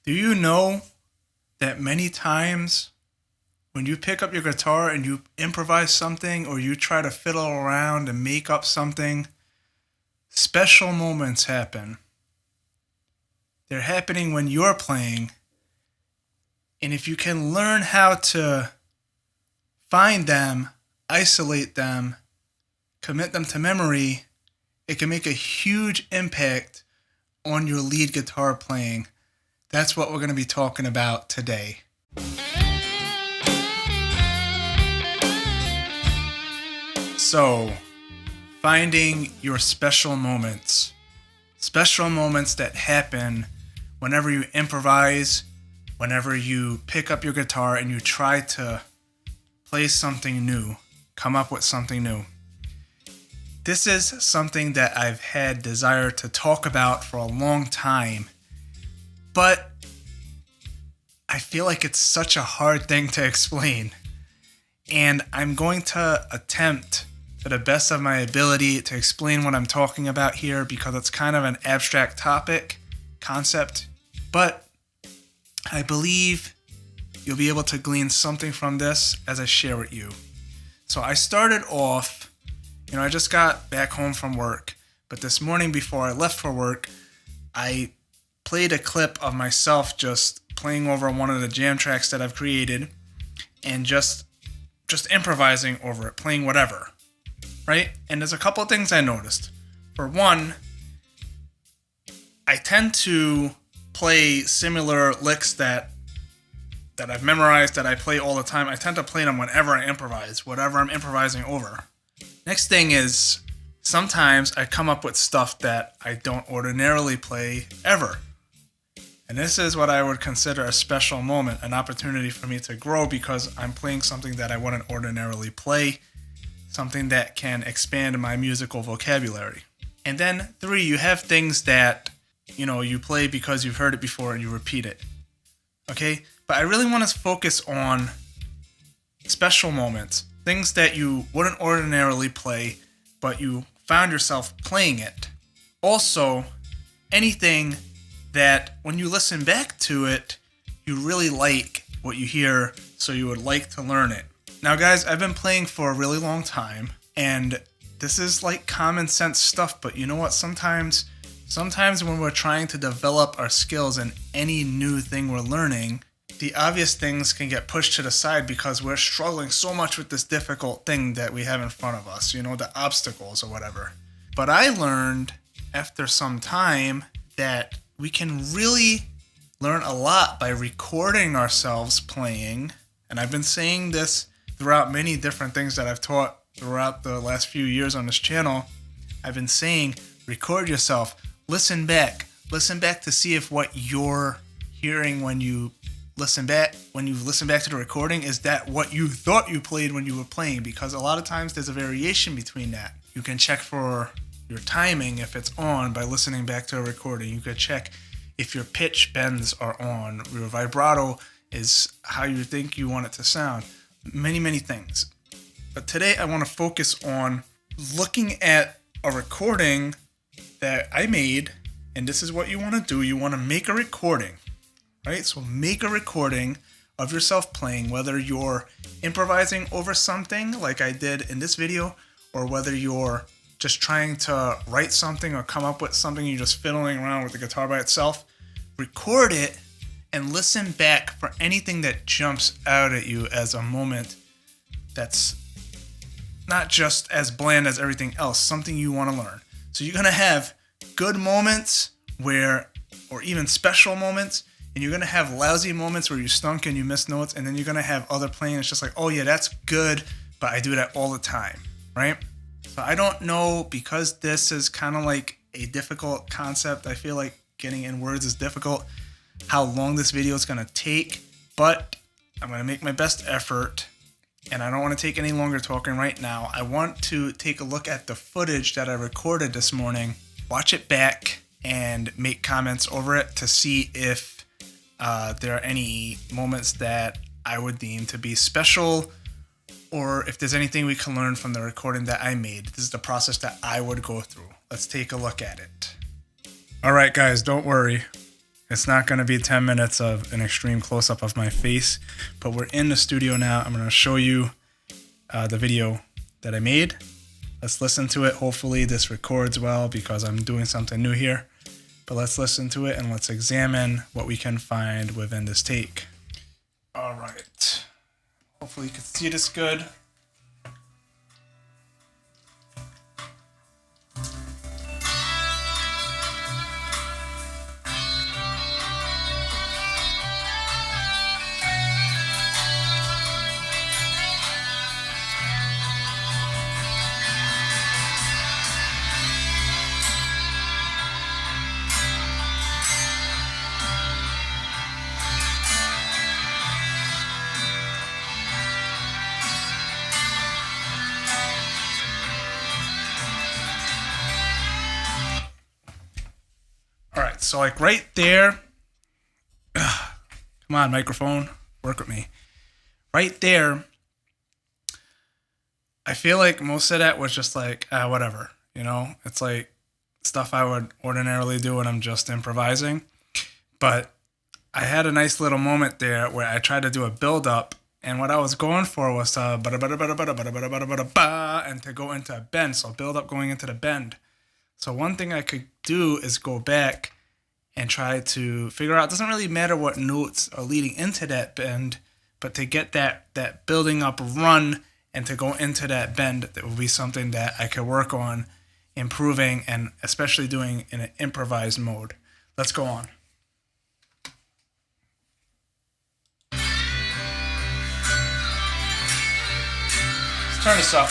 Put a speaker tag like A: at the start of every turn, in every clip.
A: Do you know that many times when you pick up your guitar and you improvise something or you try to fiddle around and make up something, special moments happen. They're happening when you're playing. And if you can learn how to find them, isolate them, commit them to memory, it can make a huge impact on your lead guitar playing. That's what we're going to be talking about today. So, finding your special moments that happen whenever you improvise, whenever you pick up your guitar and you try to play something new, come up with something new. This is something that I've had desire to talk about for a long time, but I feel like it's such a hard thing to explain. And I'm going to attempt to the best of my ability to explain what I'm talking about here because it's kind of an abstract concept, but I believe you'll be able to glean something from this as I share with you. So I started off, I just got back home from work, but this morning before I left for work, I played a clip of myself just playing over one of the jam tracks that I've created and just improvising over it, playing whatever, right? And there's a couple of things I noticed. For one, I tend to play similar licks that I've memorized, that I play all the time. I tend to play them whenever I improvise, whatever I'm improvising over. Next thing is, sometimes I come up with stuff that I don't ordinarily play ever. And this is what I would consider a special moment, an opportunity for me to grow because I'm playing something that I wouldn't ordinarily play, something that can expand my musical vocabulary. And then 3, you have things that, you play because you've heard it before and you repeat it. Okay? But I really want to focus on special moments, things that you wouldn't ordinarily play, but you found yourself playing it. Also, anything that when you listen back to it, you really like what you hear, so you would like to learn it. Now, guys, I've been playing for a really long time, and this is like common sense stuff, but you know what? Sometimes when we're trying to develop our skills in any new thing we're learning, the obvious things can get pushed to the side because we're struggling so much with this difficult thing that we have in front of us, the obstacles or whatever. But I learned after some time that we can really learn a lot by recording ourselves playing. And I've been saying this throughout many different things that I've taught throughout the last few years on this channel. I've been saying, record yourself, listen back to see if what you're hearing when you listen back to the recording, is that what you thought you played when you were playing? Because a lot of times there's a variation between that. You can check for your timing if it's on by listening back to a recording. You could check if your pitch bends are on, your vibrato is how you think you want it to sound. Many, many things. But today I want to focus on looking at a recording that I made, and this is what you want to do. You want to make a recording. Right? So make a recording of yourself playing, whether you're improvising over something like I did in this video, or whether you're just trying to write something or come up with something, you're just fiddling around with the guitar by itself. Record it and listen back for anything that jumps out at you as a moment that's not just as bland as everything else, something you want to learn. So you're going to have good moments or even special moments, and you're going to have lousy moments where you stunk and you miss notes, and then you're going to have other playing. It's just like, oh yeah, that's good, but I do that all the time, right? So I don't know, because this is kind of like a difficult concept. I feel like getting in words is difficult, how long this video is going to take, but I'm going to make my best effort, and I don't want to take any longer talking right now. I want to take a look at the footage that I recorded this morning, watch it back, and make comments over it to see if there are any moments that I would deem to be special, or if there's anything we can learn from the recording that I made. This is the process that I would go through. Let's take a look at it. All right, guys, don't worry. It's not going to be 10 minutes of an extreme close-up of my face, but we're in the studio now. I'm going to show you the video that I made. Let's listen to it. Hopefully this records well because I'm doing something new here. But let's listen to it and let's examine what we can find within this take. All right. Hopefully you can see this good. All right, so like right there, come on, microphone, work with me. Right there, I feel like most of that was just like, whatever, you know? It's like stuff I would ordinarily do when I'm just improvising. But I had a nice little moment there where I tried to do a build up, and what I was going for was to and to go into a bend, so build up going into the bend. So one thing I could do is go back and try to figure out, it doesn't really matter what notes are leading into that bend, but to get that building up run and to go into that bend, that will be something that I could work on improving and especially doing in an improvised mode. Let's go on. Let's turn this up.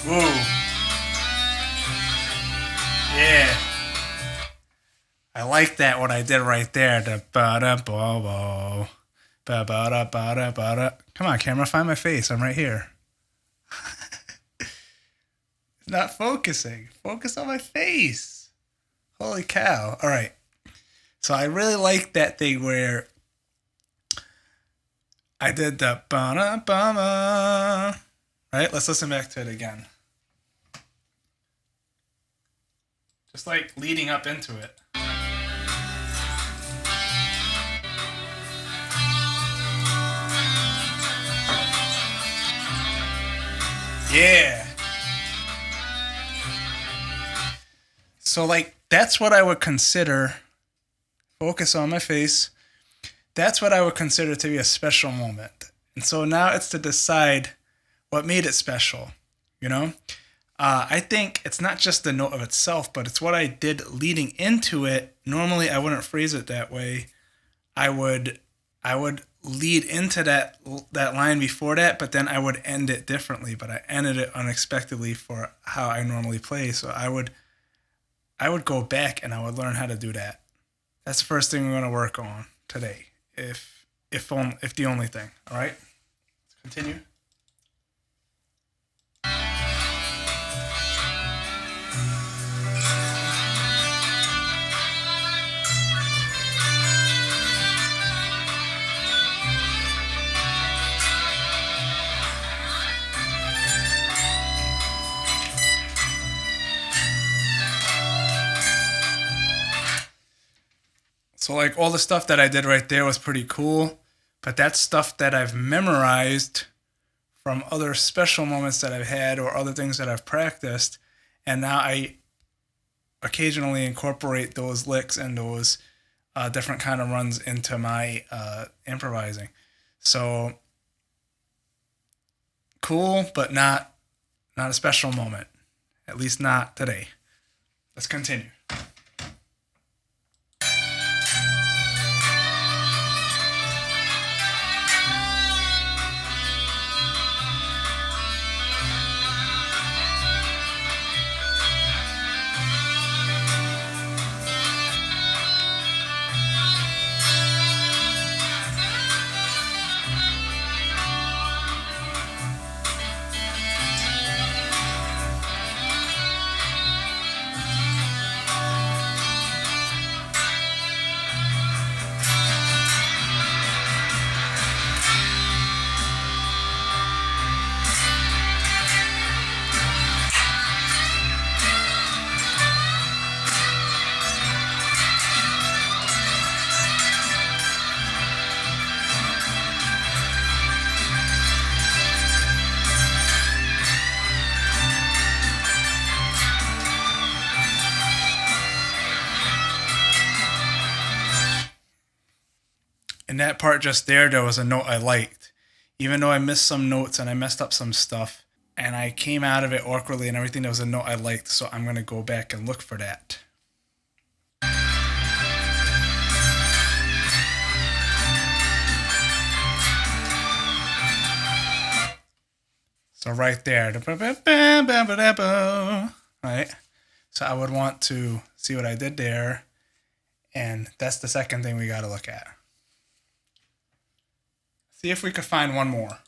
A: Whoa. Yeah. I like that, what I did right there. The ba-da-ba-ba. Ba-ba-da-ba-da-ba-da. Come on, camera, find my face. I'm right here. It's not focusing. Focus on my face. Holy cow. All right. So I really like that thing where I did the ba-da-ba-ba. Right? Let's listen back to it again. Just like leading up into it. Yeah. So like that's what I would consider, focus on my face. That's what I would consider to be a special moment. And so now it's to decide what made it special, you know? I think it's not just the note of itself, but it's what I did leading into it. Normally, I wouldn't phrase it that way. I would lead into that line before that, but then I would end it differently. But I ended it unexpectedly for how I normally play. So I would go back and I would learn how to do that. That's the first thing we're going to work on today, if the only thing. All right, let's continue. So like all the stuff that I did right there was pretty cool, but that's stuff that I've memorized from other special moments that I've had or other things that I've practiced. And now I occasionally incorporate those licks and those different kind of runs into my improvising. So cool, but not a special moment, at least not today. Let's continue. in that part just there was a note I liked. Even though I missed some notes and I messed up some stuff, and I came out of it awkwardly and everything, there was a note I liked, so I'm going to go back and look for that. So right there. Right? So I would want to see what I did there. And that's the second thing we got to look at. See if we could find one more.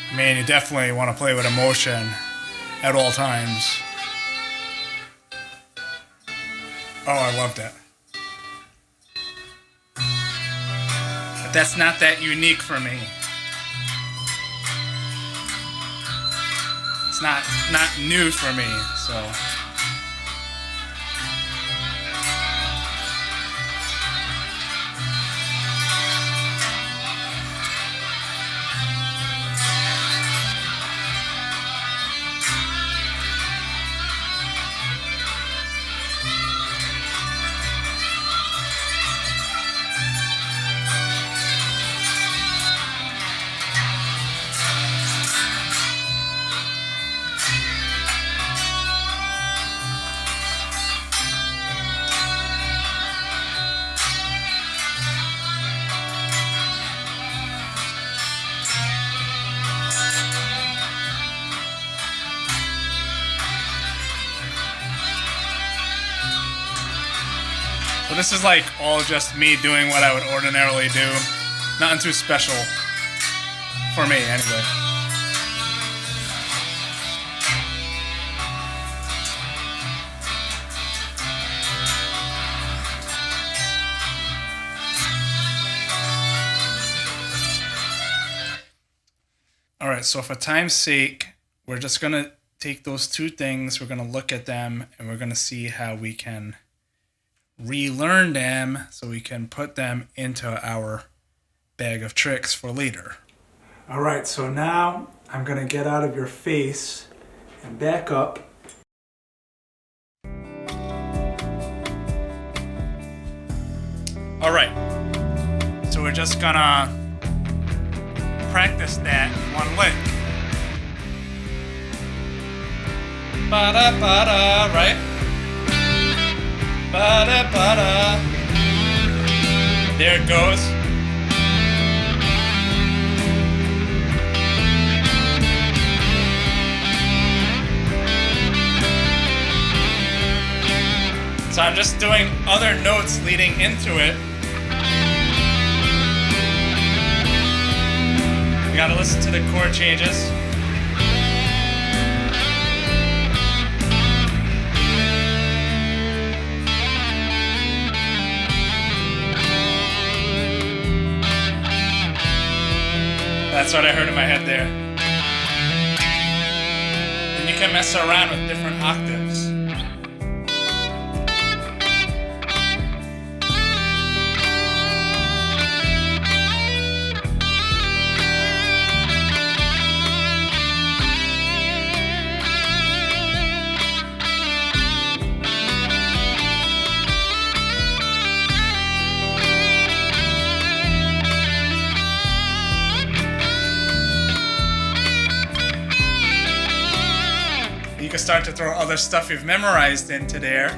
A: I mean, you definitely want to play with emotion at all times. Oh, I love that. But that's not that unique for me. It's not new for me, so. So this is like all just me doing what I would ordinarily do. Nothing too special for me anyway. Alright, so for time's sake, we're just going to take those two things, we're going to look at them, and we're going to see how we can relearn them so we can put them into our bag of tricks for later. Alright, so now I'm going to get out of your face and back up. Alright, so we're just going to practice that one lick. Ba-da-ba-da, right? Ba-da-ba-da. There it goes. So I'm just doing other notes leading into it. You gotta listen to the chord changes. That's what I heard in my head there. And you can mess around with different octaves. You can start to throw other stuff you've memorized into there.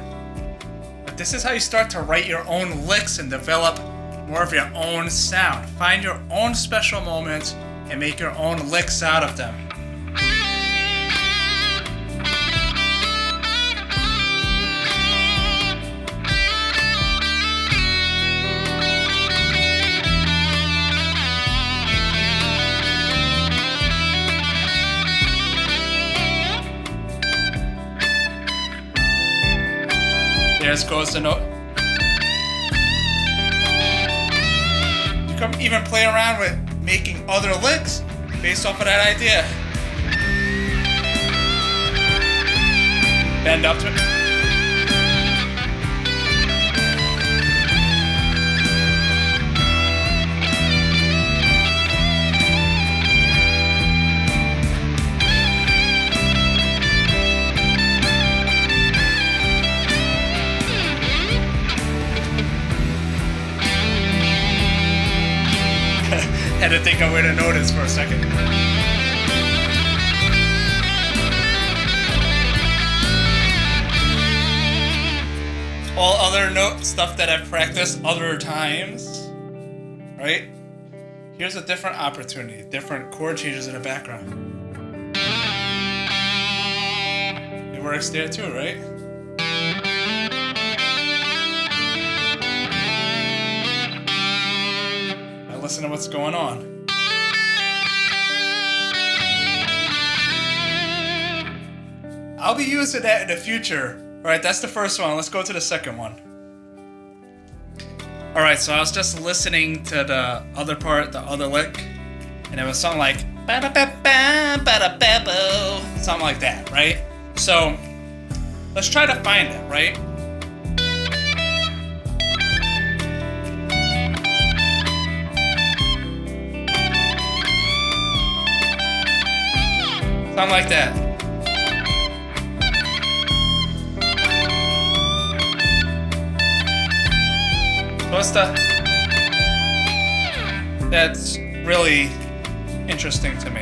A: But this is how you start to write your own licks and develop more of your own sound. Find your own special moments and make your own licks out of them. There goes the note. You can even play around with making other licks based off of that idea. Bend up to it. Had to think of where to notice for a second. All other note stuff that I've practiced other times, right? Here's a different opportunity, different chord changes in the background. It works there too, right? Listen to what's going on. I'll be using that in the future. All right, that's the first one. Let's go to the second one. All right, so I was just listening to the other part, the other lick, and it was something like something like that, right? So let's try to find it, right? Something like that. So what's that's really interesting to me.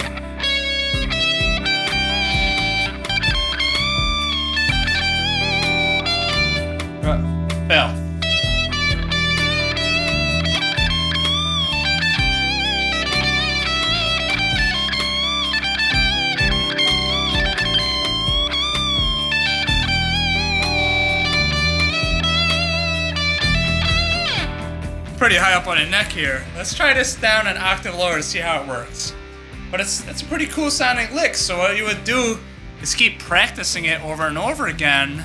A: Bell. Pretty high up on the neck here. Let's try this down an octave lower to see how it works. But it's a pretty cool sounding lick, so what you would do is keep practicing it over and over again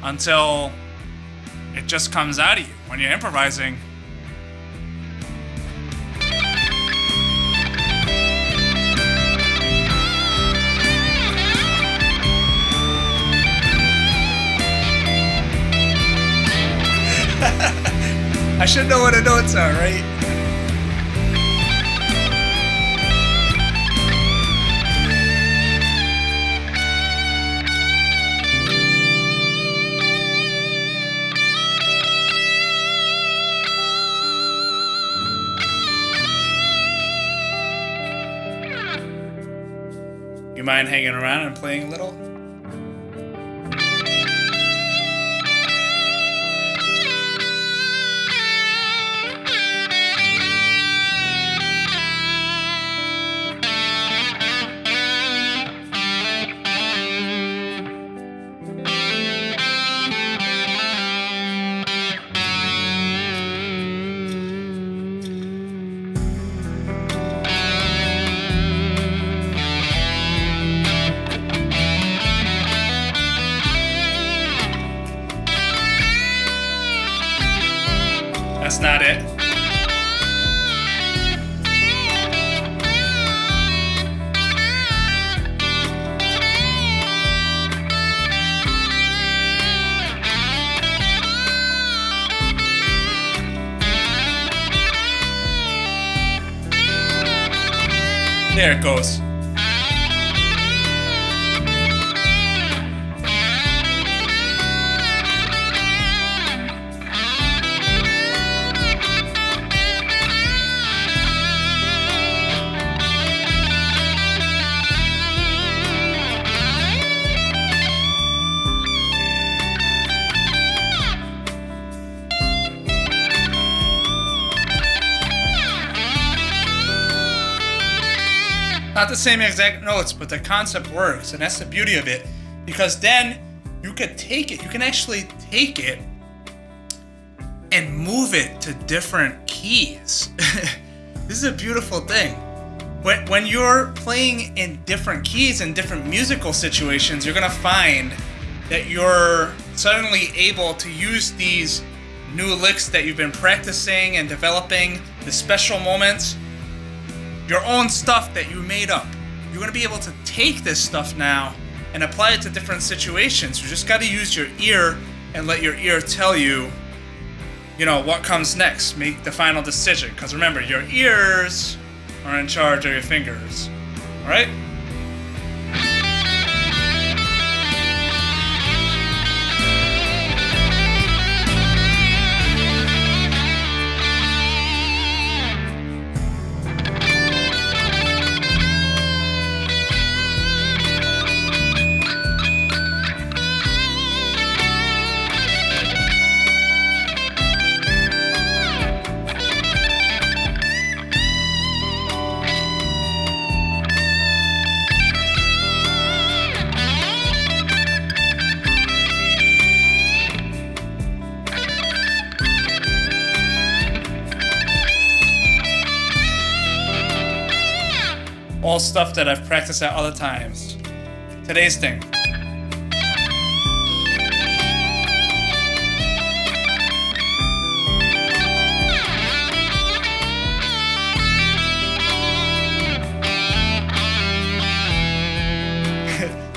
A: until it just comes out of you when you're improvising. I should know what the notes are, right? You mind hanging around and playing a little? That's not it. There it goes. Not the same exact notes, but the concept works, and that's the beauty of it. Because then you could take it, you can actually take it and move it to different keys. This is a beautiful thing. When you're playing in different keys in different musical situations, you're gonna find that your suddenly able to use these new licks that you've been practicing and developing, the special moments, your own stuff that you made up. You're going to be able to take this stuff now and apply it to different situations. You just got to use your ear and let your ear tell you, what comes next. Make the final decision. Because remember, your ears are in charge of your fingers. All right? All stuff that I've practiced at other times. Today's thing.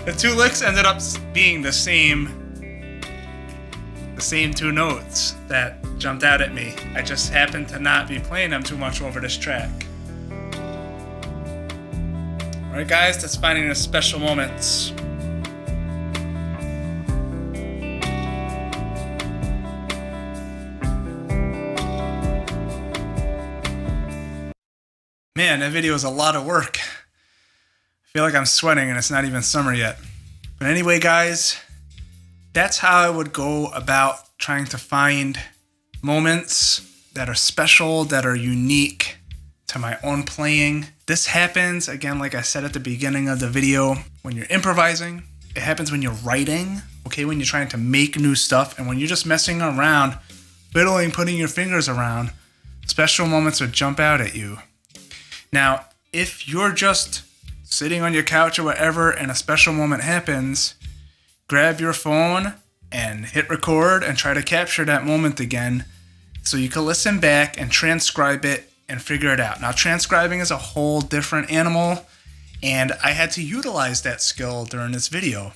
A: The two licks ended up being the same two notes that jumped out at me. I just happened to not be playing them too much over this track. Alright guys, that's finding the special moments. Man, that video is a lot of work. I feel like I'm sweating and it's not even summer yet. But anyway guys, that's how I would go about trying to find moments that are special, that are unique to my own playing. This happens, again, like I said at the beginning of the video, when you're improvising. It happens when you're writing, okay, when you're trying to make new stuff, and when you're just messing around, fiddling, putting your fingers around, special moments would jump out at you. Now, if you're just sitting on your couch or whatever and a special moment happens, grab your phone and hit record and try to capture that moment again so you can listen back and transcribe it and figure it out. Now, transcribing is a whole different animal, and I had to utilize that skill during this video.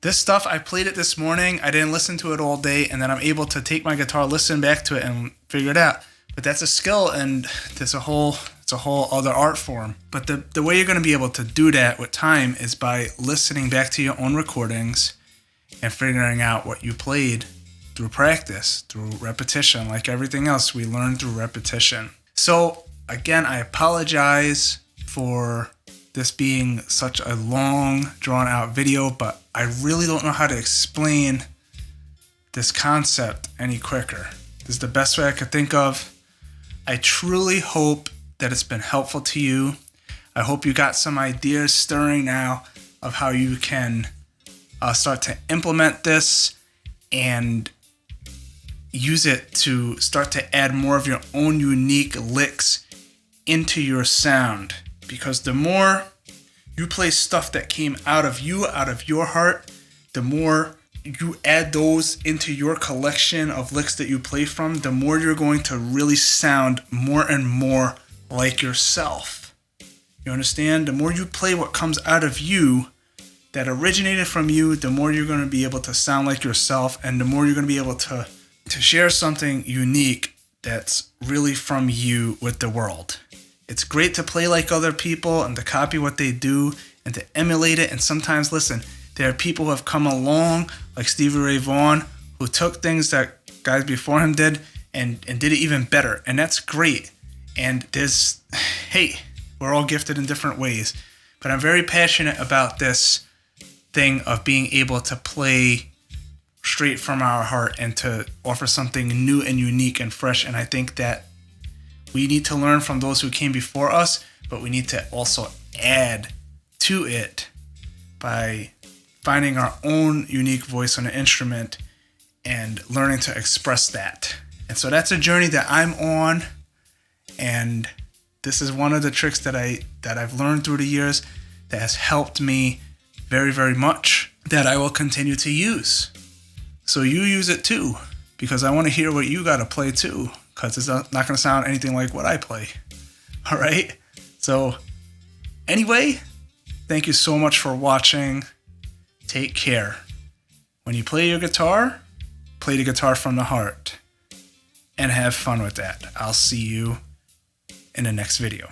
A: This stuff, I played it this morning, I didn't listen to it all day, and then I'm able to take my guitar, listen back to it, and figure it out. But that's a skill, and it's a whole other art form. But the way you're going to be able to do that with time is by listening back to your own recordings and figuring out what you played through practice, through repetition. Like everything else, we learn through repetition. So again, I apologize for this being such a long, drawn out video, but I really don't know how to explain this concept any quicker. This is the best way I could think of. I truly hope that it's been helpful to you. I hope you got some ideas stirring now of how you can start to implement this and use it to start to add more of your own unique licks into your sound. Because the more you play stuff that came out of you, out of your heart, the more you add those into your collection of licks that you play from, the more you're going to really sound more and more like yourself. You understand? The more you play what comes out of you, that originated from you, the more you're going to be able to sound like yourself, and the more you're going to be able to share something unique that's really from you with the world. It's great to play like other people and to copy what they do and to emulate it. And sometimes, listen, there are people who have come along, like Stevie Ray Vaughan, who took things that guys before him did and did it even better. And that's great. And we're all gifted in different ways. But I'm very passionate about this thing of being able to play straight from our heart and to offer something new and unique and fresh. And I think that we need to learn from those who came before us, but we need to also add to it by finding our own unique voice on an instrument and learning to express that. And so that's a journey that I'm on, and this is one of the tricks that I've learned through the years that has helped me very, very much, that I will continue to use. So you use it too, because I want to hear what you got to play too, because it's not going to sound anything like what I play. All right? So anyway, thank you so much for watching. Take care. When you play your guitar, play the guitar from the heart and have fun with that. I'll see you in the next video.